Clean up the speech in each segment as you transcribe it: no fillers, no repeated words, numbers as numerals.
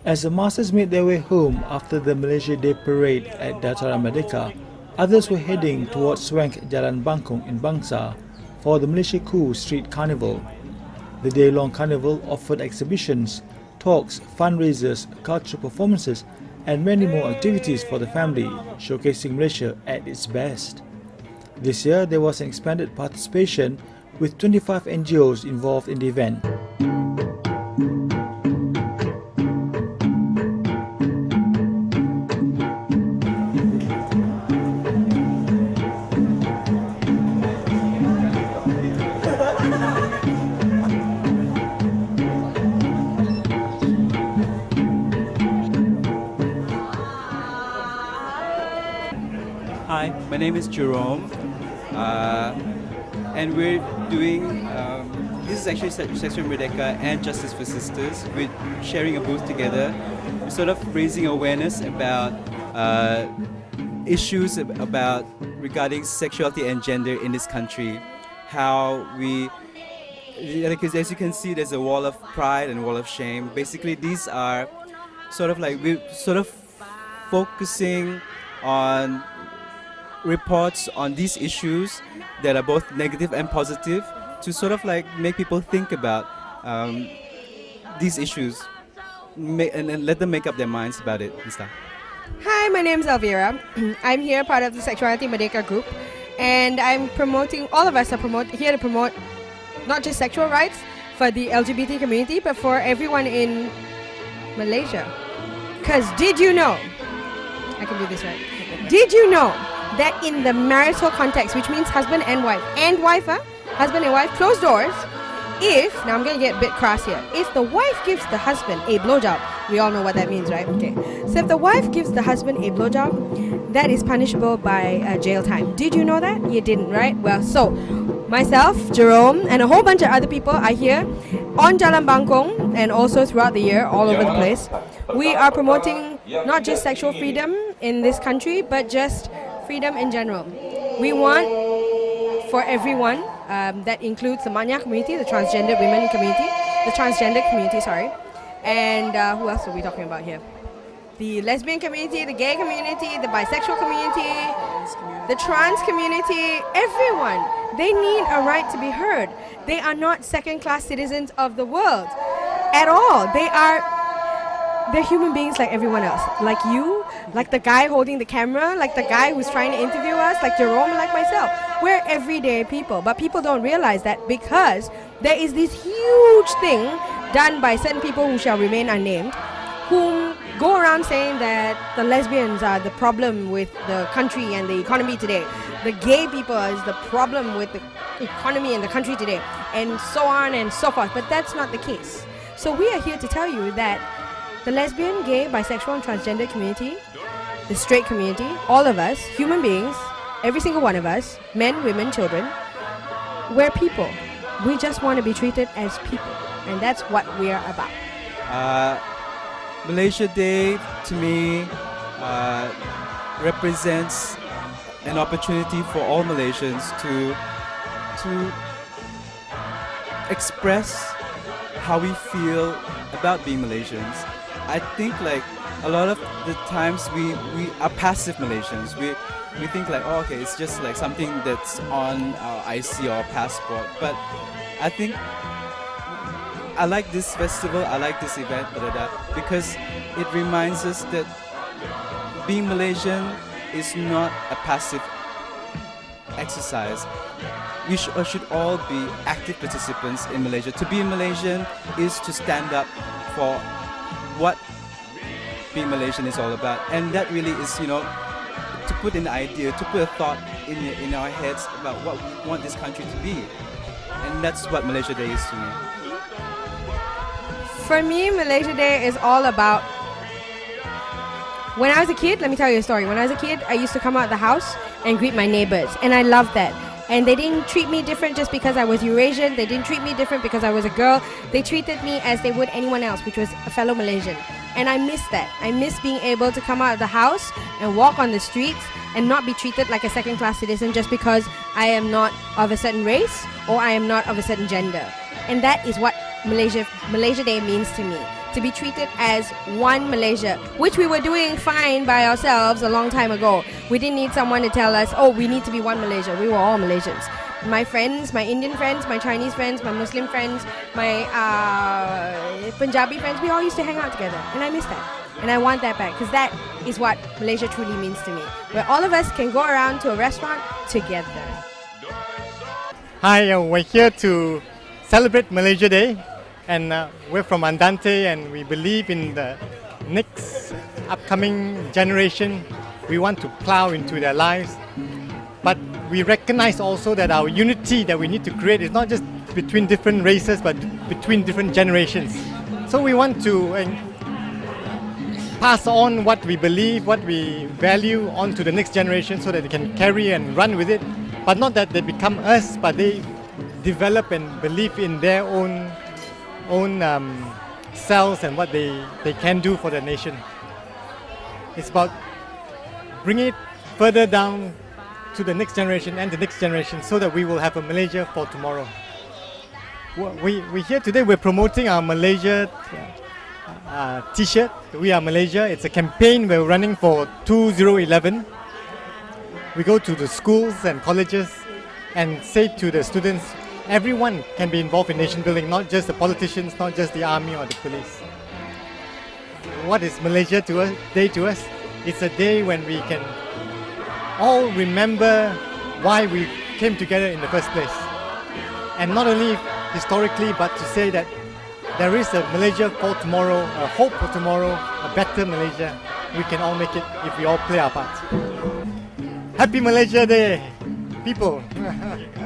As the masses made their way home after the Malaysia Day parade at Dataran Merdeka, others were heading towards swank Jalan Bangkung in Bangsar for the Malaysiaku Street Carnival. The day-long carnival offered exhibitions, talks, fundraisers, cultural performances and many more activities for the family, showcasing Malaysia at its best. This year, there was an expanded participation with 25 NGOs involved in the event. Hi, my name is Jerome, and we're doing, this is actually Section Merdeka and Justice for Sisters. We're sharing a booth together. We're sort of raising awareness about issues about regarding sexuality and gender in this country. How we, because as you can see, there's a wall of pride and a wall of shame. Basically, these are sort of like, we're sort of focusing on reports on these issues that are both negative and positive to sort of like make people think about these issues and let them make up their minds about it and stuff. Hi, my name is Elvira. I'm here part of the Sexuality Merdeka group, and I'm promoting, all of us are here to promote not just sexual rights for the LGBT community, but for everyone in Malaysia. Because did you know, I can do this right, did you know that in the marital context, which means husband and wife, husband and wife, closed doors, if, now I'm going to get a bit crass here, if the wife gives the husband a blowjob, we all know what that means, right? Okay. So if the wife gives the husband a blowjob, that is punishable by jail time. Did you know that? You didn't, right? Well, so myself, Jerome, and a whole bunch of other people are here on Jalan Bangkung and also throughout the year, all over the place. We are promoting not just sexual freedom in this country, but just freedom in general. We want for everyone, that includes the Manya community, the transgender women community, the transgender community, sorry, and who else are we talking about here? The lesbian community, the gay community, the bisexual community, the trans community, everyone. They need a right to be heard. They are not second-class citizens of the world at all. They're human beings like everyone else, like you, like the guy holding the camera, like the guy who's trying to interview us, like Jerome, like myself. We're everyday people, but people don't realize that because there is this huge thing done by certain people who shall remain unnamed, who go around saying that the lesbians are the problem with the country and the economy today. The gay people is the problem with the economy and the country today, and so on and so forth. But that's not the case. So we are here to tell you that the lesbian, gay, bisexual and transgender community, the straight community, all of us, human beings, every single one of us, men, women, children, we're people. We just want to be treated as people, and that's what we are about. Malaysia Day, to me, represents an opportunity for all Malaysians to express how we feel about being Malaysians. I think like a lot of the times we are passive Malaysians. We think like, oh, okay, it's just like something that's on our IC or passport. But I think I like this festival, I like this event, because it reminds us that being Malaysian is not a passive exercise. We should all be active participants in Malaysia. To be Malaysian is to stand up for what being Malaysian is all about, and that really is, to put an idea, to put a thought in our heads about what we want this country to be, and that's what Malaysia Day is to me. For me, Malaysia Day is all about, when I was a kid, let me tell you a story. When I was a kid, I used to come out of the house and greet my neighbors, and I loved that. And they didn't treat me different just because I was Eurasian. They didn't treat me different because I was a girl. They treated me as they would anyone else, which was a fellow Malaysian. And I miss that. I miss being able to come out of the house and walk on the streets and not be treated like a second-class citizen just because I am not of a certain race or I am not of a certain gender. And that is what Malaysia Day means to me. to be treated as one Malaysia, which we were doing fine by ourselves a long time ago. We didn't need someone to tell us, oh, we need to be one Malaysia. We were all Malaysians. My friends, my Indian friends, my Chinese friends, my Muslim friends, my Punjabi friends, we all used to hang out together, and I miss that. And I want that back, because that is what Malaysia truly means to me, where all of us can go around to a restaurant together. Hi, we're here to celebrate Malaysia Day, and we're from Andante, and we believe in the next upcoming generation. We want to plow into their lives, but we recognize also that our unity that we need to create is not just between different races, but between different generations. So we want to pass on what we believe, what we value on to the next generation so that they can carry and run with it, but not that they become us, but they develop and believe in their own selves and what they can do for the nation. It's about bringing it further down to the next generation and the next generation so that we will have a Malaysia for tomorrow. We're here today, we're promoting our Malaysia t-shirt. We are Malaysia. It's a campaign we're running for 2011. We go to the schools and colleges and say to the students, everyone can be involved in nation building, not just the politicians, not just the army or the police. What is Malaysia Day to us? It's a day when we can all remember why we came together in the first place. And not only historically, but to say that there is a Malaysia for tomorrow, a hope for tomorrow, a better Malaysia. We can all make it if we all play our part. Happy Malaysia Day, people!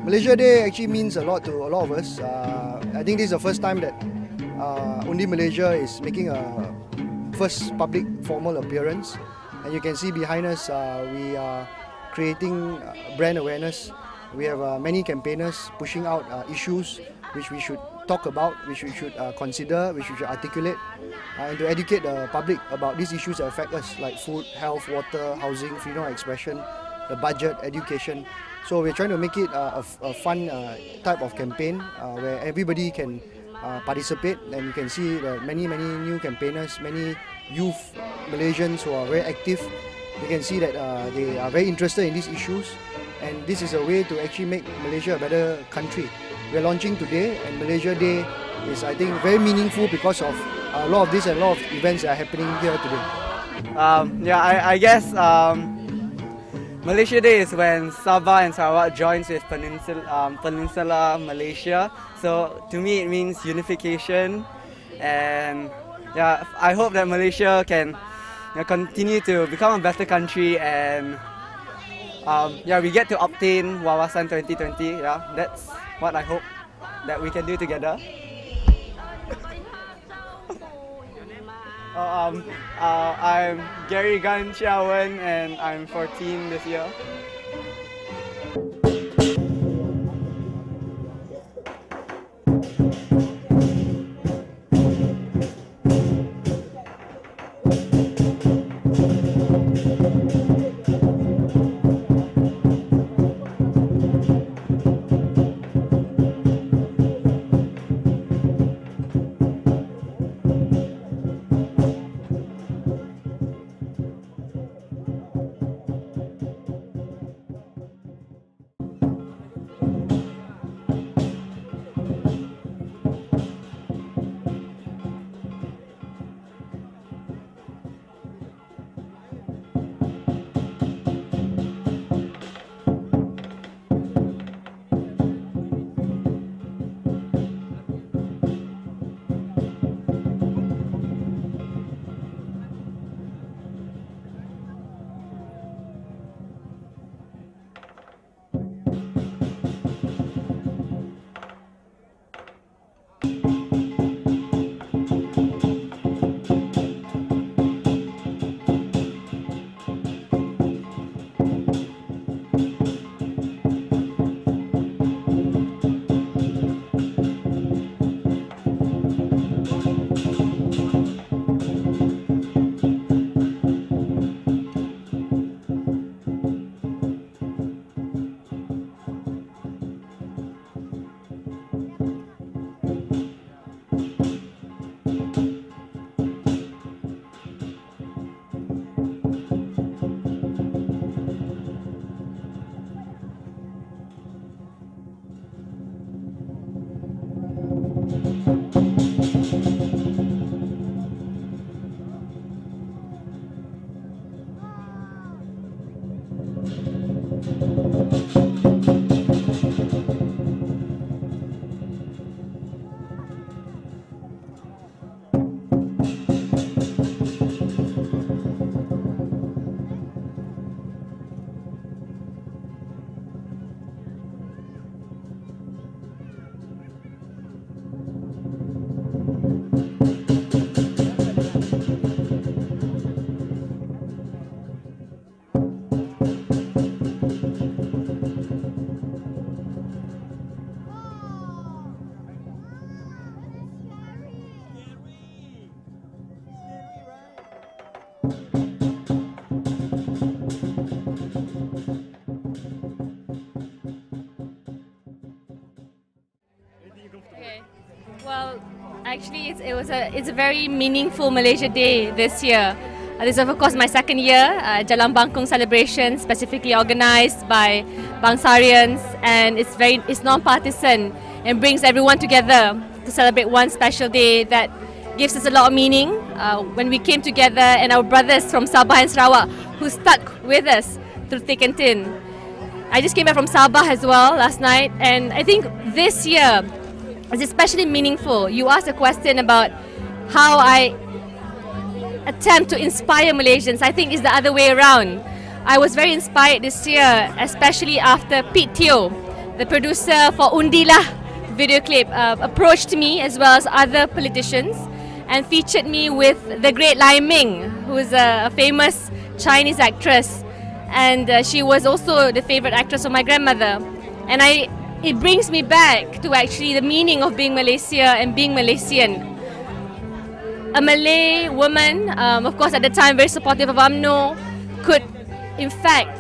Malaysia Day actually means a lot to a lot of us. I think this is the first time that Undi Malaysia is making a first public formal appearance. And you can see behind us, we are creating brand awareness. We have many campaigners pushing out issues which we should talk about, which we should consider, which we should articulate, and to educate the public about these issues that affect us, like food, health, water, housing, freedom of expression, the budget, education. So we're trying to make it a fun type of campaign where everybody can participate, and you can see that many new campaigners, many youth Malaysians who are very active. You can see that they are very interested in these issues, and this is a way to actually make Malaysia a better country. We're launching today, and Malaysia Day is, I think, very meaningful because of a lot of this and a lot of events that are happening here today. I guess Malaysia Day is when Sabah and Sarawak joins with Peninsula Malaysia. So to me it means unification, and I hope that Malaysia can continue to become a better country, and we get to obtain Wawasan 2020. That's what I hope that we can do together. I'm Gary Gan Chiawen, and I'm 14 this year. Well, actually, it's a very meaningful Malaysia Day this year. This is of course my second year. Jalan Bangkung celebration, specifically organised by Bangsarians, and it's non-partisan and brings everyone together to celebrate one special day that gives us a lot of meaning. When we came together, and our brothers from Sabah and Sarawak who stuck with us through thick and thin. I just came back from Sabah as well last night, and I think this year is especially meaningful. You asked a question about how I attempt to inspire Malaysians. I think it's the other way around. I was very inspired this year, especially after Pete Teo, the producer for Undilah video clip, approached me as well as other politicians and featured me with the great Lai Ming, who is a famous Chinese actress, and she was also the favorite actress of my grandmother. And it brings me back to actually the meaning of being Malaysia and being Malaysian. A Malay woman, of course at the time very supportive of UMNO, could in fact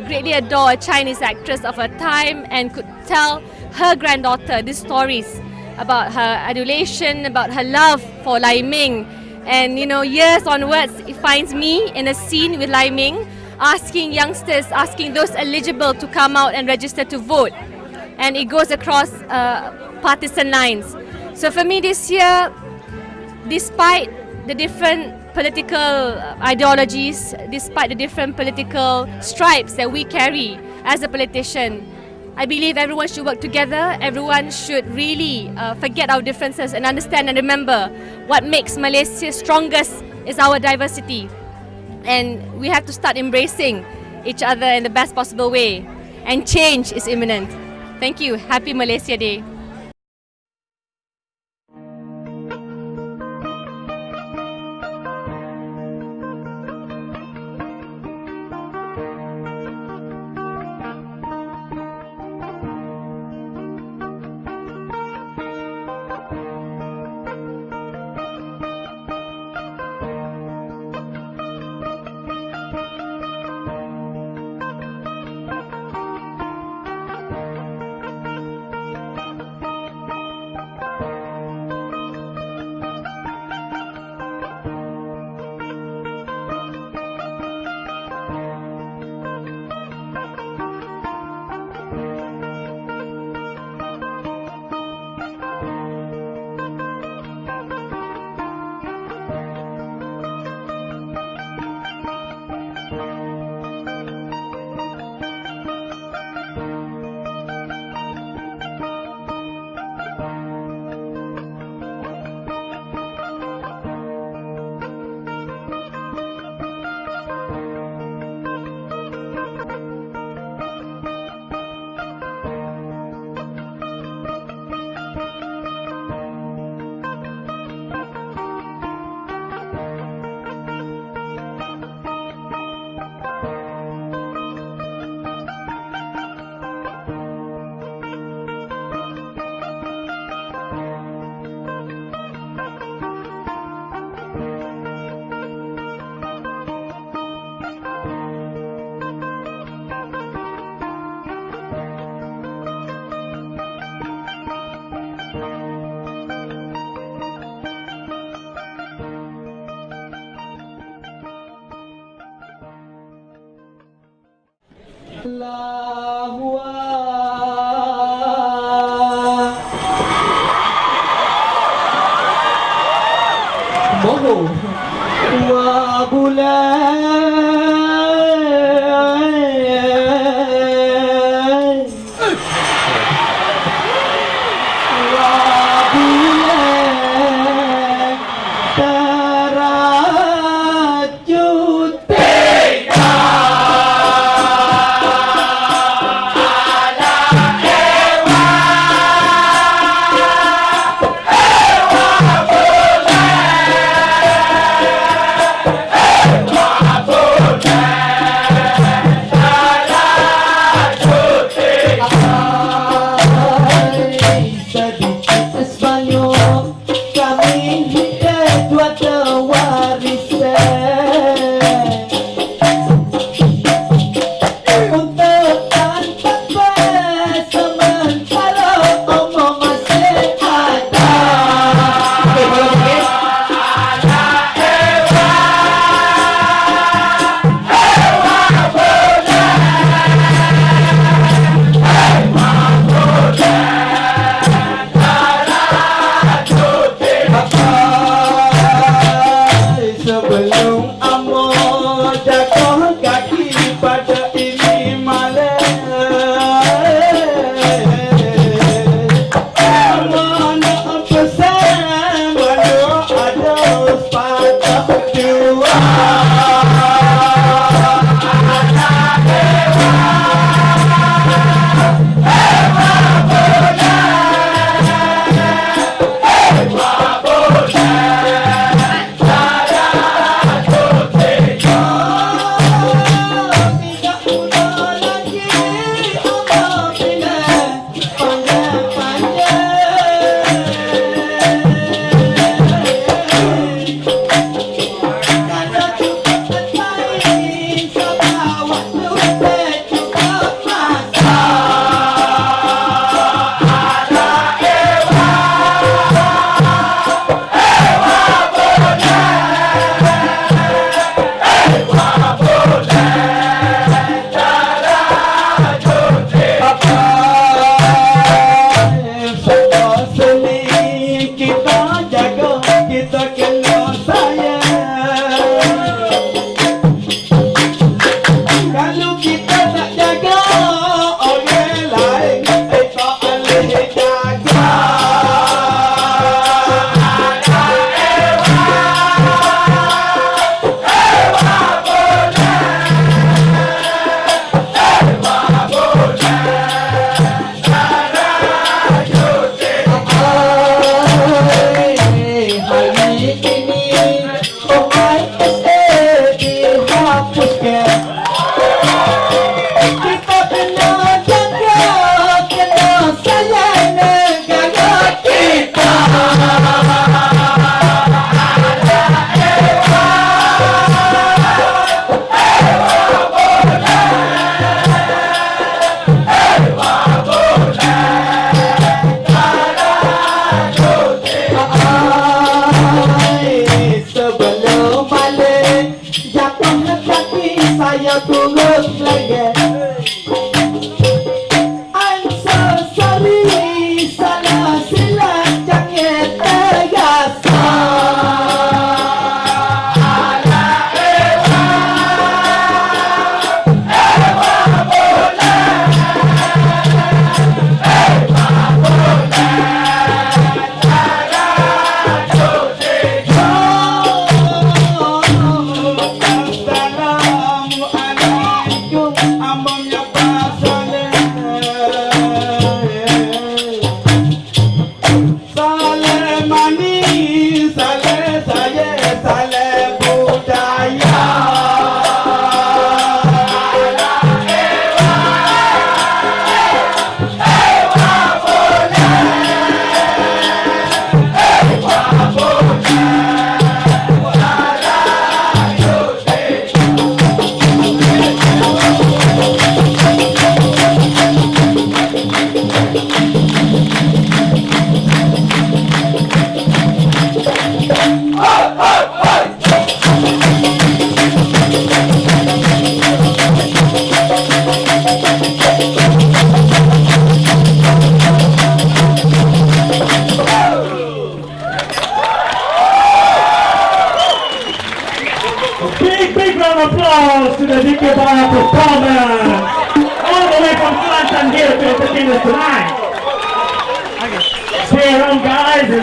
greatly adore a Chinese actress of her time, and could tell her granddaughter these stories about her adulation, about her love for Lai Ming. And years onwards, it finds me in a scene with Lai Ming, asking youngsters, asking those eligible to come out and register to vote. And it goes across partisan lines. So for me this year, despite the different political ideologies, despite the different political stripes that we carry as a politician, I believe everyone should work together. Everyone should really forget our differences and understand and remember what makes Malaysia strongest is our diversity. And we have to start embracing each other in the best possible way. And change is imminent. Thank you. Happy Malaysia Day.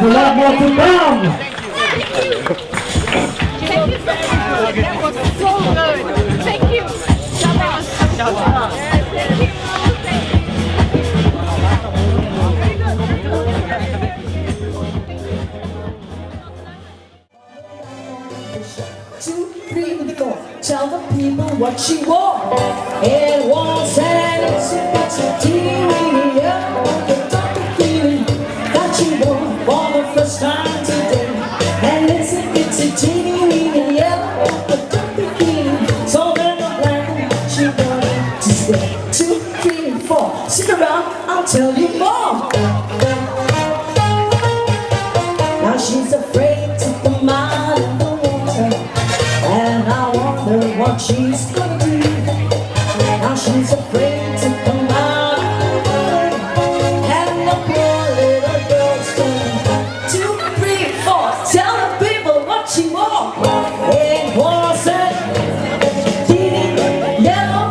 a lot more to come. That was so good. Thank you. Thank you. Two, three, four. Tell the people what she wore. It was an itsy teeny the feeling that she wore for the first time today. And it's teeny the feeling. So then the plan she wanted to stay. 2, 3, 4. Stick around, I'll tell you more. Now she's afraid to come out in the water, and I wonder what she's gonna do. Now she's afraid to come out in the water, and the poor little girl's going 2, 3, 4. Tell the people what she wore. It was a teeny yellow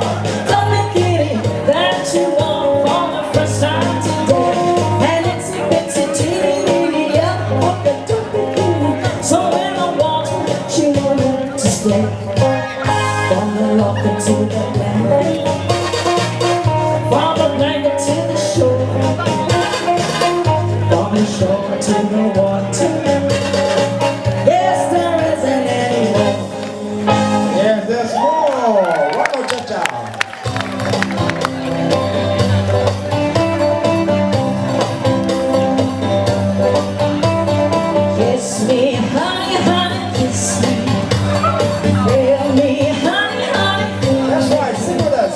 tummy kitty that she wore for the first time today. And it's a bitsy teeny yellow tummy kitty. So when I walked, she wanted to stay. From the locker to the blanket, from the blanket to the shore, from the shore to the water. Yes, there isn't any more. Yes, there's more. One more cha-cha. Kiss me, honey, honey, kiss me. Feel me, honey, honey, feel That's me. right, sing with us.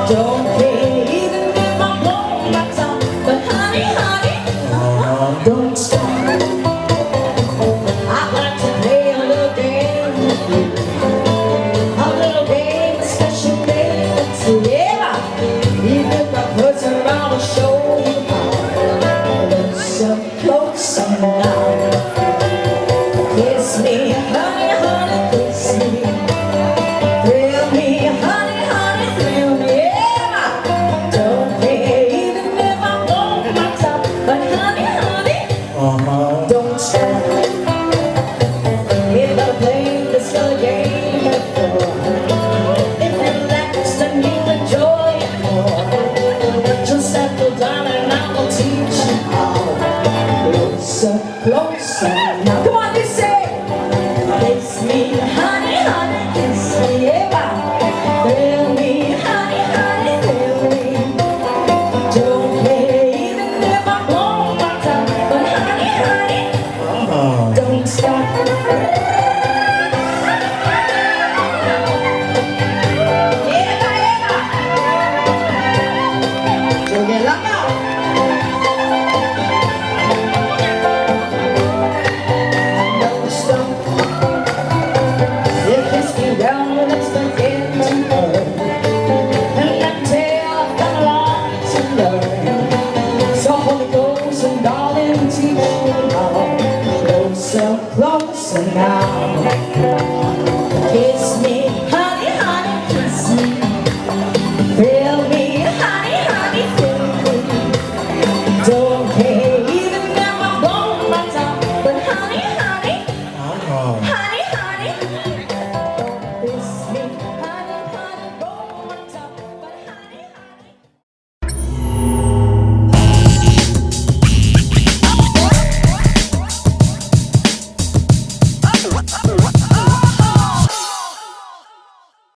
Don't care even if I'm blown my top, but honey, honey, don't stop. I'd like to play a little game with you, a little game special made for two. Yeah, even if I put around to show you how. Look so close now. Kiss me, honey, honey, kiss me. Thrill me, honey, honey, thrill me. Yeah, don't care even if I'm on my top, but honey, honey, don't stop. We've never played this little game before. If you relax and you enjoy it more, just settle down and I will teach you how. Closer, closer now. Come on, you say. Kiss me, honey, honey, kiss me, yeah. Thrill me, honey, honey, thrill me. Don't care even if I'm on my top, but honey, honey, don't stop. Joget lama. Don't stop. You kiss me down when it's beginning to hurt, and I tell I've got a lot to learn. So Holy Ghost and darling, teach me how. Closer, closer now.